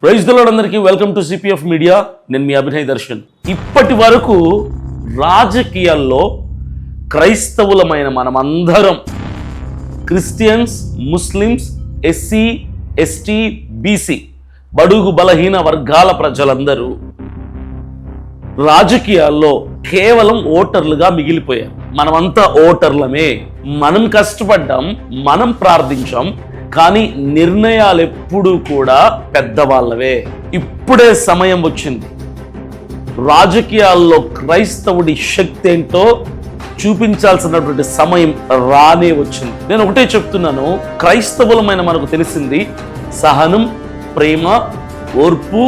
Praise the lord అందరికీ welcome to CPF media. నేను మీ అభినయ్ దర్శన్. ఇప్పటి వరకు రాజకీయాల్లో క్రైస్తవులమైన మనమందరం Christians, Muslims, SC, ST, BC బడుగు బలహీన వర్గాల ప్రజలందరూ రాజకీయాల్లో కేవలం ఓటర్లుగా మిగిలిపోయారు. మనమంతా ఓటర్లమే. మనం కష్టపడ్డాం, మనం ప్రార్థించాం, కానీ నిర్ణయాలు ఎప్పుడూ కూడా పెద్దవాళ్ళవే. ఇప్పుడే సమయం వచ్చింది. రాజకీయాల్లో క్రైస్తవుడి శక్తి ఏంటో చూపించాల్సినటువంటి సమయం రానే వచ్చింది. నేను ఒకటే చెప్తున్నాను, క్రైస్తవులమైన మనకు తెలిసింది సహనం, ప్రేమ, ఓర్పు,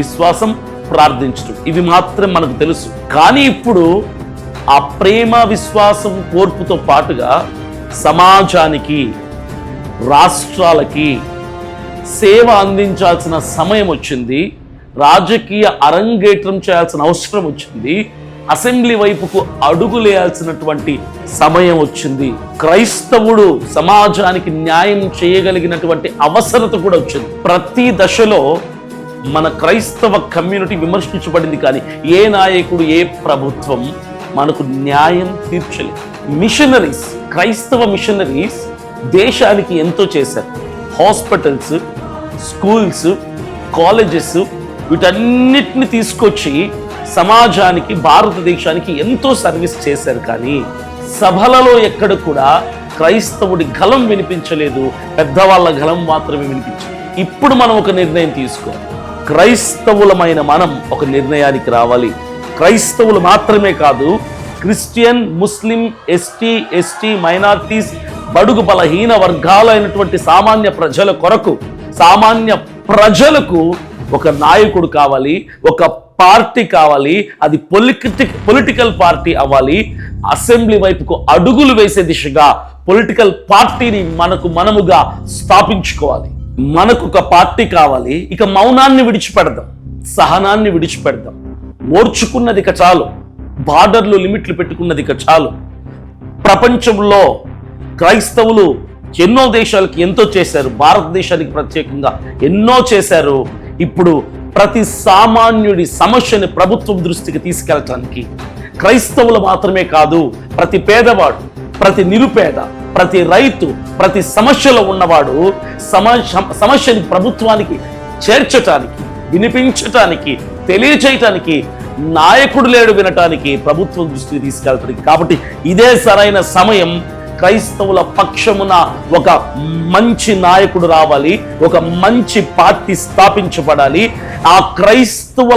విశ్వాసం, ప్రార్థించడం. ఇవి మాత్రం మనకు తెలుసు. కానీ ఇప్పుడు ఆ ప్రేమ, విశ్వాసం, ఓర్పుతో పాటుగా సమాజానికి, రాష్ట్రాలకి సేవ అందించాల్సిన సమయం వచ్చింది. రాజకీయ అరంగేట్రం చేయాల్సిన అవసరం వచ్చింది. అసెంబ్లీ వైపుకు అడుగులేయాల్సినటువంటి సమయం వచ్చింది. క్రైస్తవుడు సమాజానికి న్యాయం చేయగలిగినటువంటి అవసరత కూడా వచ్చింది. ప్రతి దశలో మన క్రైస్తవ కమ్యూనిటీ విమర్శించబడింది, కానీ ఏ నాయకుడు, ఏ ప్రభుత్వం మనకు న్యాయం తీర్చలేదు. మిషనరీస్, క్రైస్తవ మిషనరీస్ దేశానికి ఎంతో చేశారు. హాస్పిటల్స్, స్కూల్స్, కాలేజెస్ వీటన్నిటిని తీసుకొచ్చి సమాజానికి, భారతదేశానికి ఎంతో సర్వీస్ చేశారు. కానీ సభలలో ఎక్కడ కూడా క్రైస్తవుడి గళం వినిపించలేదు, పెద్దవాళ్ళ గళం మాత్రమే వినిపించింది. ఇప్పుడు మనం ఒక నిర్ణయం తీసుకోవాలి. క్రైస్తవులమైన మనం ఒక నిర్ణయానికి రావాలి. క్రైస్తవులు మాత్రమే కాదు, క్రిస్టియన్, ముస్లిం, ఎస్టీ, మైనారిటీస్, బడుగు బలహీన వర్గాలైనటువంటి సామాన్య ప్రజల కొరకు, సామాన్య ప్రజలకు ఒక నాయకుడు కావాలి, ఒక పార్టీ కావాలి. అది పొలిటికల్ పార్టీ అవ్వాలి. అసెంబ్లీ వైపుకు అడుగులు వేసే దిశగా పొలిటికల్ పార్టీని మనముగా స్థాపించుకోవాలి. మనకు ఒక పార్టీ కావాలి. ఇక మౌనాన్ని విడిచిపెడదాం, సహనాన్ని విడిచిపెడదాం. ఓర్చుకున్నది ఇక చాలు, బార్డర్లు, లిమిట్లు పెట్టుకున్నది ఇక చాలు. ప్రపంచంలో క్రైస్తవులు ఎన్నో దేశాలకి ఎంతో చేశారు, భారతదేశానికి ప్రత్యేకంగా ఎన్నో చేశారు. ఇప్పుడు ప్రతి సామాన్యుడి సమస్యని ప్రభుత్వం దృష్టికి తీసుకెళ్ళటానికి క్రైస్తవులు మాత్రమే కాదు, ప్రతి పేదవాడు, ప్రతి నిరుపేద, ప్రతి రైతు, ప్రతి సమస్యలో ఉన్నవాడు సమస్యని ప్రభుత్వానికి చేర్చటానికి, వినిపించటానికి, తెలియచేయటానికి నాయకుడు లేడు, వినటానికి ప్రభుత్వం దృష్టికి తీసుకెళ్ళటానికి. కాబట్టి ఇదే సరైన సమయం. క్రైస్తవుల పక్షమున ఒక మంచి నాయకుడు రావాలి, ఒక మంచి పార్టీ స్థాపించబడాలి. ఆ క్రైస్తవ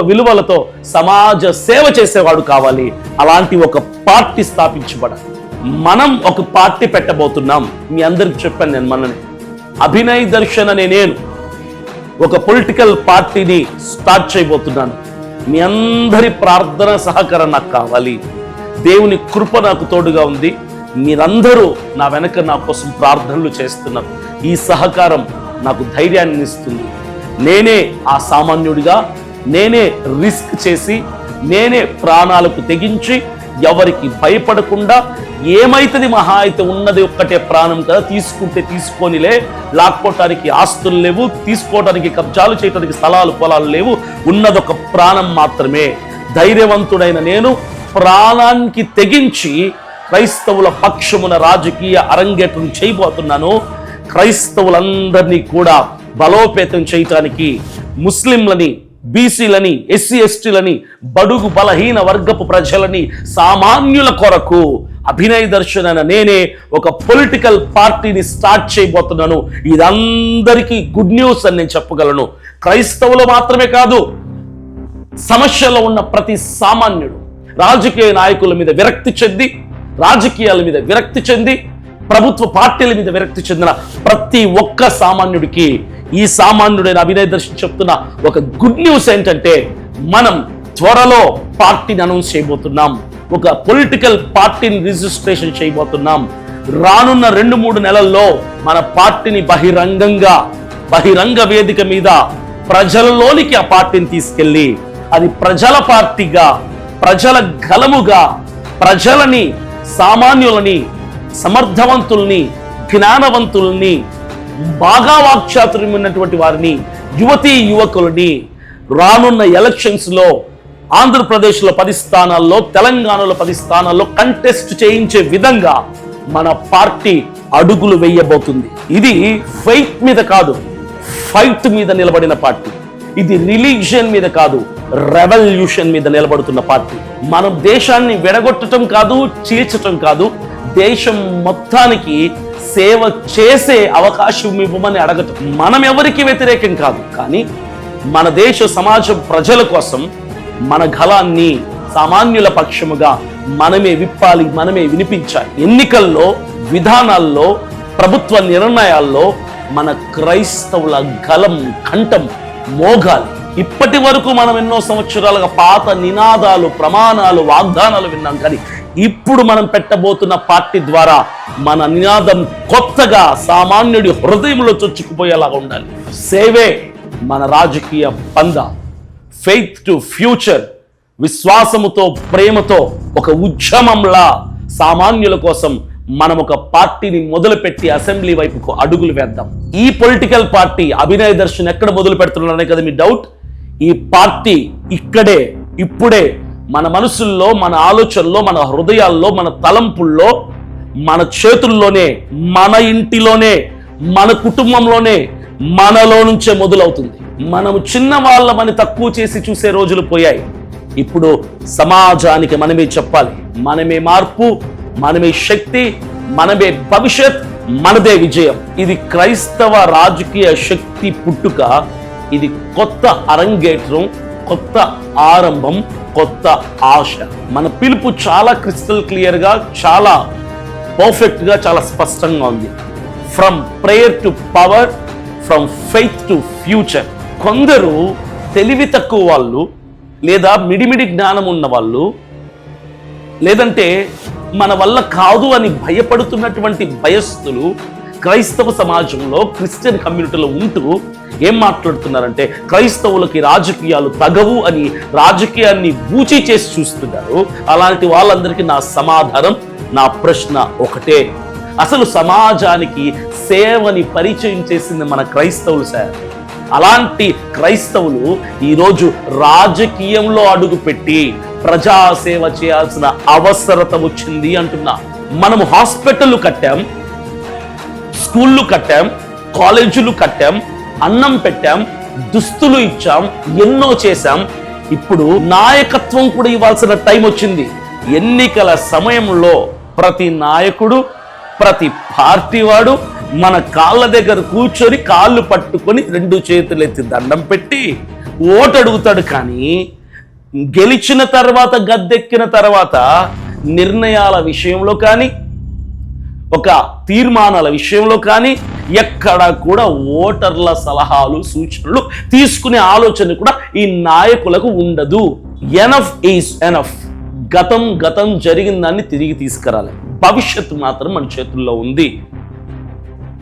విలువలతో సమాజ సేవ చేసేవాడు కావాలి. అలాంటి ఒక పార్టీ స్థాపించబడాలి. మనం ఒక పార్టీ పెట్టబోతున్నాం. మీ అందరికి చెప్పాను నేను మొన్ననే, అభినయ్ దర్శన్ అనే నేను ఒక పొలిటికల్ పార్టీని స్టార్ట్ చేయబోతున్నాను. మీ అందరి ప్రార్థన సహకారం నాకు కావాలి. దేవుని కృప నాకు తోడుగా ఉంది. మీరందరూ నా వెనక నా కోసం ప్రార్థనలు చేస్తున్నారు. ఈ సహకారం నాకు ధైర్యాన్ని ఇస్తుంది. నేనే ఆ సామాన్యుడిగా, నేనే రిస్క్ చేసి, నేనే ప్రాణాలకు తెగించి, ఎవరికి భయపడకుండా, ఏమైతుంది మహా అయితే ఉన్నది ఒక్కటే ప్రాణం కదా, తీసుకుంటే తీసుకోనిలే, లాక్కోవటానికి ఆస్తులు లేవు, తీసుకోవటానికి కబ్జాలు చేయడానికి స్థలాలు, పొలాలు లేవు, ఉన్నదొక ప్రాణం మాత్రమే. ధైర్యవంతుడైన నేను ప్రాణానికి తెగించి క్రైస్తవుల పక్షమున రాజకీయ అరంగేట్రం చేయబోతున్నాను. క్రైస్తవులందరినీ కూడా బలోపేతం చేయటానికి, ముస్లింలని, బీసీలని, ఎస్సీ ఎస్టీలని, బడుగు బలహీన వర్గపు ప్రజలని, సామాన్యుల కొరకు అభినయ్ దర్శన్ అనే నేనే ఒక పొలిటికల్ పార్టీని స్టార్ట్ చేయబోతున్నాను. ఇదందరికీ గుడ్ న్యూస్ అని నేను చెప్పగలను. క్రైస్తవులు మాత్రమే కాదు, సమస్యలో ఉన్న ప్రతి సామాన్యుడు, రాజకీయ నాయకుల మీద విరక్తి చెంది, రాజకీయాల మీద విరక్తి చెంది, ప్రభుత్వ పార్టీల మీద విరక్తి చెందిన ప్రతి ఒక్క సామాన్యుడికి ఈ సామాన్యుడైన అభినయ్ దర్శన్ చెప్తున్న ఒక గుడ్ న్యూస్ ఏంటంటే, మనం త్వరలో పార్టీని అనౌన్స్ చేయబోతున్నాం. ఒక పొలిటికల్ పార్టీని రిజిస్ట్రేషన్ చేయబోతున్నాం. రానున్న 2-3 నెలల్లో మన పార్టీని బహిరంగ వేదిక మీద ప్రజలలోనికి ఆ పార్టీని తీసుకెళ్లి, అది ప్రజల పార్టీగా, ప్రజల గలముగా, ప్రజలని, సామాన్యులని, సమర్థవంతుల్ని, జ్ఞానవంతుల్ని, బాగా వాక్చాతుర్యం ఉన్నటువంటి వారిని, యువతీ యువకులని రానున్న ఎలక్షన్స్ లో ఆంధ్రప్రదేశ్లో 10 స్థానాల్లో, తెలంగాణలో 10 స్థానాల్లో కంటెస్ట్ చేయించే విధంగా మన పార్టీ అడుగులు వేయబోతుంది. ఇది ఫెయిత్ మీద కాదు, ఫైట్ మీద నిలబడిన పార్టీ. ఇది రిలీజియన్ మీద కాదు, రెవల్యూషన్ మీద నిలబడుతున్న పార్టీ. మనం దేశాన్ని విడగొట్టడం కాదు, చీల్చటం కాదు, దేశం మొత్తానికి సేవ చేసే అవకాశం ఇవ్వమని అడగటం. మనం ఎవరికి వ్యతిరేకం కాదు, కానీ మన దేశ సమాజం ప్రజల కోసం మన గళాన్ని సామాన్యుల పక్షముగా మనమే విప్పాలి, మనమే వినిపించాలి. ఎన్నికల్లో, విధానాల్లో, ప్రభుత్వ నిర్ణయాల్లో మన క్రైస్తవుల గళం, కంఠం మోగాలి. ఇప్పటి వరకు మనం ఎన్నో సంవత్సరాలుగా పాత నినాదాలు, ప్రమాణాలు, వాగ్దానాలు విన్నాం, కానీ ఇప్పుడు మనం పెట్టబోతున్న పార్టీ ద్వారా మన నినాదం కొత్తగా సామాన్యుడి హృదయంలో చొచ్చుకుపోయేలాగా ఉండాలి. సేవే మన రాజకీయ పంద. ఫెయిత్ టు ఫ్యూచర్, విశ్వాసముతో, ప్రేమతో ఒక ఉద్యమంలా సామాన్యుల కోసం మనం ఒక పార్టీని మొదలుపెట్టి అసెంబ్లీ వైపుకు అడుగులు వేద్దాం. ఈ పొలిటికల్ పార్టీ అభినయ్ దర్శన్ ఎక్కడ మొదలు పెడుతున్నారనే కదా మీ డౌట్. ఈ పార్టీ ఇక్కడే, ఇప్పుడే మన మనసుల్లో, మన ఆలోచనలో, మన హృదయాల్లో, మన తలంపుల్లో, మన చేతుల్లోనే, మన ఇంటిలోనే, మన కుటుంబంలోనే, మనలో నుంచే మొదలవుతుంది. మనము చిన్న వాళ్ళమని తక్కువ చేసి చూసే రోజులు పోయాయి. ఇప్పుడు సమాజానికి మనమే చెప్పాలి, మనమే మార్పు, మనమే శక్తి, మనమే భవిష్యత్, మనదే విజయం. ఇది క్రైస్తవ రాజకీయ శక్తి పుట్టుక. ఇది కొత్త అరంగేట్రం, కొత్త ఆరంభం, కొత్త ఆశ. మన పిలుపు చాలా క్రిస్టల్ క్లియర్ గా, చాలా పర్ఫెక్ట్ గా, చాలా స్పష్టంగా ఉంది. From prayer to power, from faith to future. కొందరు తెలివి తక్కువ వాళ్ళు, లేదా మిడిమిడి జ్ఞానం ఉన్న వాళ్ళు, లేదంటే మన వల్ల కాదు అని భయపడుతున్నటువంటి భయస్థులు క్రైస్తవ సమాజంలో, క్రిస్టియన్ కమ్యూనిటీలో ఉంటూ ఏం మాట్లాడుతున్నారంటే క్రైస్తవులకి రాజకీయాలు తగవు అని రాజకీయాన్ని బూచి చేసి చూస్తున్నారు. అలాంటి వాళ్ళందరికీ నా సమాధానం, నా ప్రశ్న ఒకటే. అసలు సమాజానికి సేవని పరిచయం చేసింది మన క్రైస్తవులు సార్. అలాంటి క్రైస్తవులు ఈరోజు రాజకీయంలో అడుగుపెట్టి ప్రజాసేవ చేయాల్సిన అవసరత వచ్చింది అంటున్నా. మనము హాస్పిటళ్ళు కట్టాం, స్కూళ్ళు కట్టాం, కాలేజీలు కట్టాం, అన్నం పెట్టాం, దుస్తులు ఇచ్చాం, ఎన్నో చేశాం. ఇప్పుడు నాయకత్వం కూడా ఇవ్వాల్సిన టైం వచ్చింది. ఎన్నికల సమయంలో ప్రతి నాయకుడు, ప్రతి పార్టీ వాడు మన కాళ్ళ దగ్గర కూర్చొని కాళ్ళు పట్టుకొని 2 చేతులు ఎత్తి దండం పెట్టి ఓటు అడుగుతాడు. కానీ గెలిచిన తర్వాత, గద్దెక్కిన తర్వాత నిర్ణయాల విషయంలో కానీ, ఒక తీర్మానాల విషయంలో కానీ ఎక్కడ కూడా ఓటర్ల సలహాలు, సూచనలు తీసుకునే ఆలోచన కూడా ఈ నాయకులకు ఉండదు. Enough is enough. గతం జరిగిన దాన్ని తిరిగి తీసుకురాలి. భవిష్యత్తు మాత్రం మన చేతుల్లో ఉంది.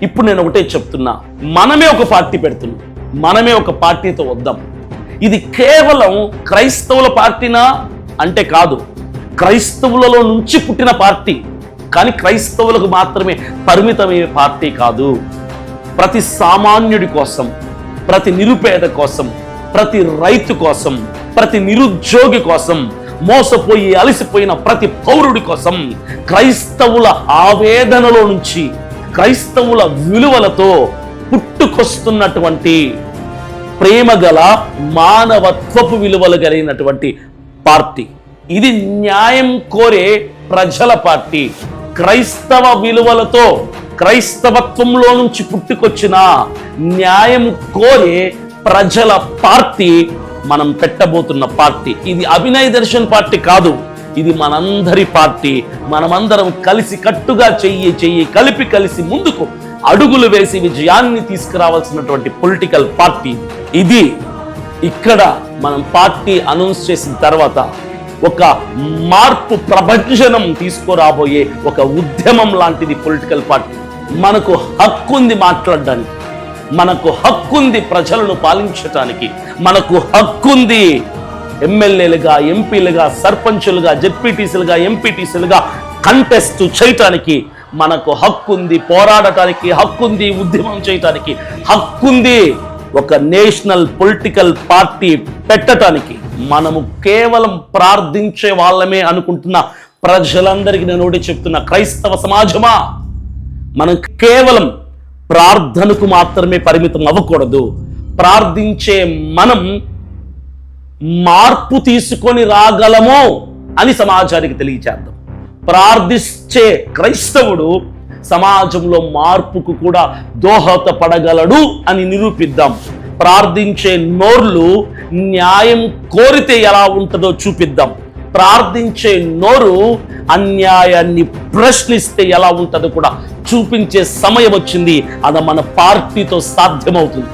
ఇప్పుడు నేను ఒకటే చెప్తున్నా, మనమే ఒక పార్టీ పెడుతున్నాం, మనమే ఒక పార్టీతో వద్దాం. ఇది కేవలం క్రైస్తవుల పార్టీనా అంటే కాదు, క్రైస్తవులలో నుంచి పుట్టిన పార్టీ. కానీ క్రైస్తవులకు మాత్రమే పరిమితమయ్యే పార్టీ కాదు. ప్రతి సామాన్యుడి కోసం, ప్రతి నిరుపేద కోసం, ప్రతి రైతు కోసం, ప్రతి నిరుద్యోగి కోసం, మోసపోయి అలసిపోయిన ప్రతి పౌరుడి కోసం, క్రైస్తవుల ఆవేదనలో నుంచి, క్రైస్తవుల విలువలతో పుట్టుకొస్తున్నటువంటి ప్రేమగల, మానవత్వపు విలువలు కలిగినటువంటి పార్టీ. ఇది న్యాయం కోరే ప్రజల పార్టీ. క్రైస్తవ విలువలతో, క్రైస్తవత్వంలో నుంచి పుట్టుకొచ్చిన న్యాయం కోరే ప్రజల పార్టీ మనం పెట్టబోతున్న పార్టీ. ఇది అభినయ్ దర్శన్ పార్టీ కాదు, ఇది మనందరి పార్టీ. మనమందరం కలిసి కట్టుగా చెయ్యి కలిసి ముందుకు అడుగులు వేసి విజయాన్ని తీసుకురావాల్సినటువంటి పొలిటికల్ పార్టీ ఇది. ఇక్కడ మనం పార్టీ అనౌన్స్ చేసిన తర్వాత ఒక మార్పు ప్రభంజనం తీసుకురాబోయే ఒక ఉద్యమం లాంటిది పొలిటికల్ పార్టీ. మనకు హక్కుంది మాట్లాడడానికి, మనకు హక్కుంది ప్రజలను పాలించటానికి, మనకు హక్కుంది ఎమ్మెల్యేలుగా, ఎంపీలుగా, సర్పంచులుగా, జెడ్పీటీసీలుగా, ఎంపీటీసీలుగా కంటెస్ట్ చేయటానికి మనకు హక్కుంది, పోరాడటానికి హక్కుంది, ఉద్యమం చేయటానికి హక్కుంది. ఒక నేషనల్ పొలిటికల్ పార్టీ పెట్టడానికి మనము కేవలం ప్రార్థించే వాళ్ళమే అనుకుంటున్న ప్రజలందరికీ నేను ఒకటి చెప్తున్నా, క్రైస్తవ సమాజమా, మనం కేవలం ప్రార్థనకు మాత్రమే పరిమితం అవ్వకూడదు. ప్రార్థించే మనం మార్పు తీసుకొని రాగలము అని సమాజానికి తెలియచేద్దాం. ప్రార్థించే క్రైస్తవుడు సమాజంలో మార్పుకు కూడా దోహదపడగలడు అని నిరూపిద్దాం. ప్రార్థించే నోర్లు న్యాయం కోరితే ఎలా ఉంటుందో చూపిద్దాం. ప్రార్థించే నోరు అన్యాయాన్ని ప్రశ్నిస్తే ఎలా ఉంటుందో కూడా చూపించే సమయం వచ్చింది. అది మన పార్టీతో సాధ్యమవుతుంది.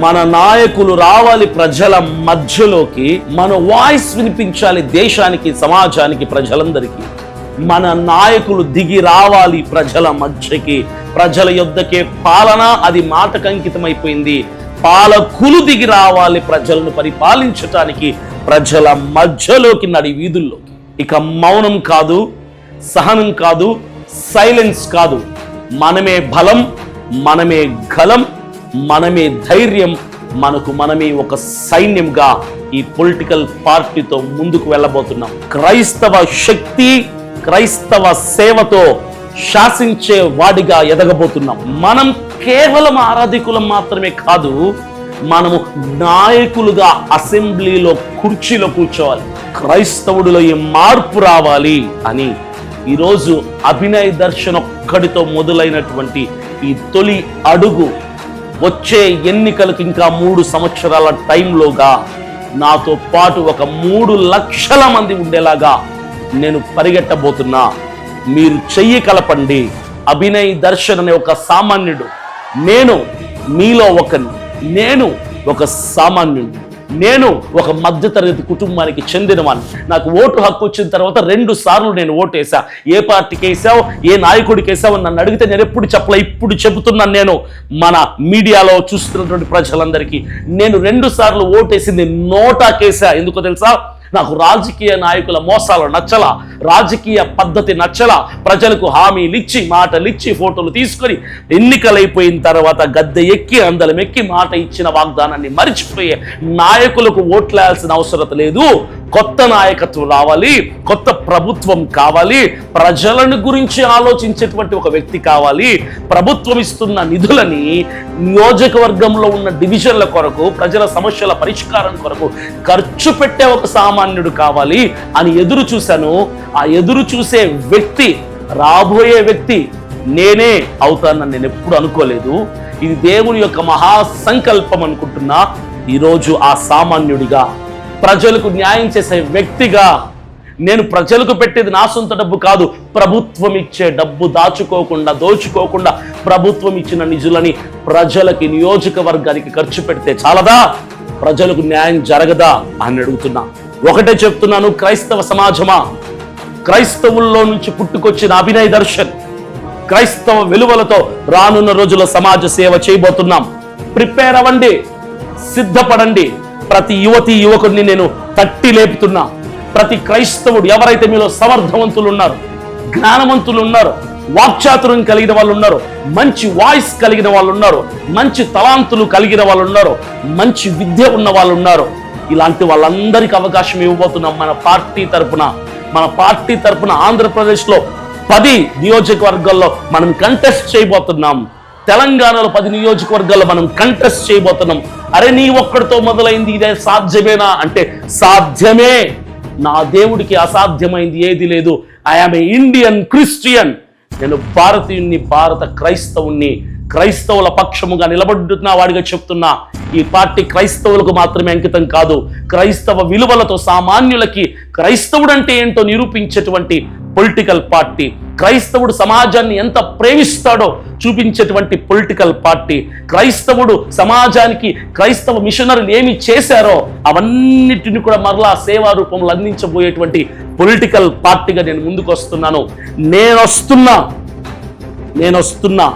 మన నాయకులు రావాలి ప్రజల మధ్యలోకి, మన వాయిస్ వినిపించాలి దేశానికి, సమాజానికి, ప్రజలందరికీ. మన నాయకులు దిగి రావాలి ప్రజల మధ్యకి. ప్రజల యొద్దకే పాలన, అది మాటకు అంకితమైపోయింది. పాలకులు దిగి రావాలి ప్రజలను పరిపాలించటానికి, ప్రజల మధ్యలోకి, నడి వీధుల్లోకి. ఇక మౌనం కాదు, సహనం కాదు, సైలెన్స్ కాదు. మనమే బలం, మనమే గలం, మనమే ధైర్యం. మనమే ఒక సైన్యంగా ఈ పొలిటికల్ పార్టీతో ముందుకు వెళ్ళబోతున్నాం. క్రైస్తవ శక్తి, క్రైస్తవ సేవతో శాసించే వాడిగా ఎదగబోతున్నాం. మనం కేవలం ఆరాధికులం మాత్రమే కాదు, మనము నాయకులుగా అసెంబ్లీలో కుర్చీలో కూర్చోవాలి. క్రైస్తవుడిలో ఈ మార్పు రావాలి అని ఈరోజు అభినయ్ దర్శన్ ఒక్కడితో మొదలైనటువంటి ఈ తొలి అడుగు వచ్చే ఎన్నికలకు ఇంకా 3 సంవత్సరాల టైంలోగా నాతో పాటు ఒక 3 లక్షల మంది ఉండేలాగా నేను పరిగెట్టబోతున్నా. మీరు చెయ్యి కలపండి. అభినయ్ దర్శన్ అనే ఒక సామాన్యుడు, నేను మీలో ఒకని, నేను ఒక సామాన్యుడు, నేను ఒక మధ్యతరగతి కుటుంబానికి చెందినవాడిని. నాకు ఓటు హక్కు వచ్చిన తర్వాత 2 సార్లు నేను ఓటేసా. ఏ పార్టీకి వేసావు, ఏ నాయకుడికి వేసావు నన్ను అడిగితే నేను ఎప్పుడు చెప్పలే, ఇప్పుడు చెబుతున్నాను. నేను మన మీడియాలో చూస్తున్నటువంటి ప్రజలందరికీ, నేను 2 సార్లు ఓటేసింది నోటాకేసా. ఎందుకో తెలుసా? నాకు రాజకీయ నాయకుల మోసాలు నచ్చలా, రాజకీయ పద్ధతి నచ్చలా. ప్రజలకు హామీలు ఇచ్చి, మాటలు ఇచ్చి, ఫోటోలు తీసుకొని ఎన్నికలైపోయిన తర్వాత గద్దె ఎక్కి, అందలం ఎక్కి, మాట ఇచ్చిన వాగ్దానాన్ని మరిచిపోయే నాయకులకు ఓట్లేయాల్సిన అవసరం లేదు. కొత్త నాయకత్వం రావాలి, కొత్త ప్రభుత్వం కావాలి, ప్రజలను గురించి ఆలోచించేటువంటి ఒక వ్యక్తి కావాలి. ప్రభుత్వం ఇస్తున్న నిధులని నియోజకవర్గంలో ఉన్న డివిజన్ల కొరకు, ప్రజల సమస్యల పరిష్కారం కొరకు ఖర్చు పెట్టే ఒక సామాన్యుడు కావాలి అని ఎదురు చూశాను. ఆ ఎదురు చూసే వ్యక్తి, రాబోయే వ్యక్తి నేనే అవుతానని నేను ఎప్పుడు అనుకోలేదు. ఇది దేవుని యొక్క మహాసంకల్పం అనుకుంటున్నా. ఈరోజు ఆ సామాన్యుడిగా, ప్రజలకు న్యాయం చేసే వ్యక్తిగా, నేను ప్రజలకు పెట్టేది నా సొంత డబ్బు కాదు, ప్రభుత్వం ఇచ్చే డబ్బు దాచుకోకుండా, దోచుకోకుండా ప్రభుత్వం ఇచ్చిన నిధులని ప్రజలకి, నియోజకవర్గానికి ఖర్చు పెడితే చాలదా? ప్రజలకు న్యాయం జరగదా అని అడుగుతున్నా. ఒకటే చెప్తున్నాను, క్రైస్తవ సమాజమా, క్రైస్తవుల్లో నుంచి పుట్టుకొచ్చిన అభినయ్ దర్శన్ క్రైస్తవ విలువలతో రానున్న రోజుల్లో సమాజ సేవ చేయబోతున్నాం. ప్రిపేర్ అవ్వండి, సిద్ధపడండి. ప్రతి యువతి యువకుడిని నేను తట్టి లేపుతున్నా. ప్రతి క్రైస్తవుడు, ఎవరైతే మీలో సమర్థవంతులు ఉన్నారు, జ్ఞానవంతులు ఉన్నారు, వాక్చాతుర్యం కలిగిన వాళ్ళు ఉన్నారు, మంచి వాయిస్ కలిగిన వాళ్ళు ఉన్నారు, మంచి తలాంతులు కలిగిన వాళ్ళు ఉన్నారు, మంచి విద్య ఉన్న వాళ్ళు ఉన్నారు, ఇలాంటి వాళ్ళందరికీ అవకాశం ఇవ్వబోతున్నాం. మన పార్టీ తరపున ఆంధ్రప్రదేశ్లో 10 నియోజకవర్గాల్లో మనం కంటెస్ట్ చేయబోతున్నాం. తెలంగాణలో 10 నియోజకవర్గాల్లో మనం కంటెస్ట్ చేయబోతున్నాం. అరే, నీ ఒక్కడితో మొదలైంది, ఇదే సాధ్యమేనా అంటే సాధ్యమే. నా దేవుడికి అసాధ్యమైంది ఏది లేదు. I am a Indian Christian. నేను భారతీయుణ్ణి, భారత క్రైస్తవుణ్ణి, క్రైస్తవుల పక్షముగా నిలబడుతున్న వాడిగా చెప్తున్నా. ఈ పార్టీ క్రైస్తవులకు మాత్రమే అంకితం కాదు, క్రైస్తవ విలువలతో సామాన్యులకి క్రైస్తవుడు అంటే ఏంటో నిరూపించేటువంటి పొలిటికల్ పార్టీ, క్రైస్తవుడు సమాజాన్ని ఎంత ప్రేమిస్తాడో చూపించేటువంటి పొలిటికల్ పార్టీ, క్రైస్తవుడు సమాజానికి క్రైస్తవ మిషనరీలు ఏమి చేశారో అవన్నిటిని కూడా మరలా సేవా రూపంలో అందించబోయేటువంటి పొలిటికల్ పార్టీగా నేను ముందుకు వస్తున్నాను. నేను వస్తున్నా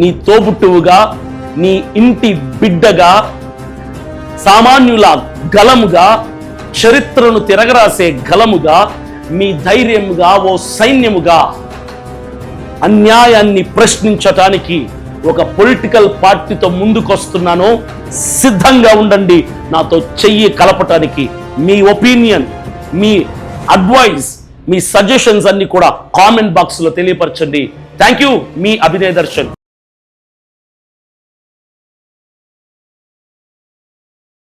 నీ తోబుట్టువుగా, నీ ఇంటి బిడ్డగా, సామాన్యుల గలముగా, చరిత్రను తిరగరాసే గలముగా, మీ ధైర్యముగా, ఓ సైన్యముగా అన్యాయాన్ని ప్రశ్నించటానికి ఒక పొలిటికల్ పార్టీతో ముందుకొస్తున్నానో సిద్ధంగా ఉండండి నాతో చెయ్యి కలపటానికి. మీ ఒపీనియన్, మీ అడ్వైస్, మీ సజెషన్స్ అన్ని కూడా కామెంట్ బాక్స్ లో తెలియపరచండి. Thank you. మీ అభినయ్ దర్శన్.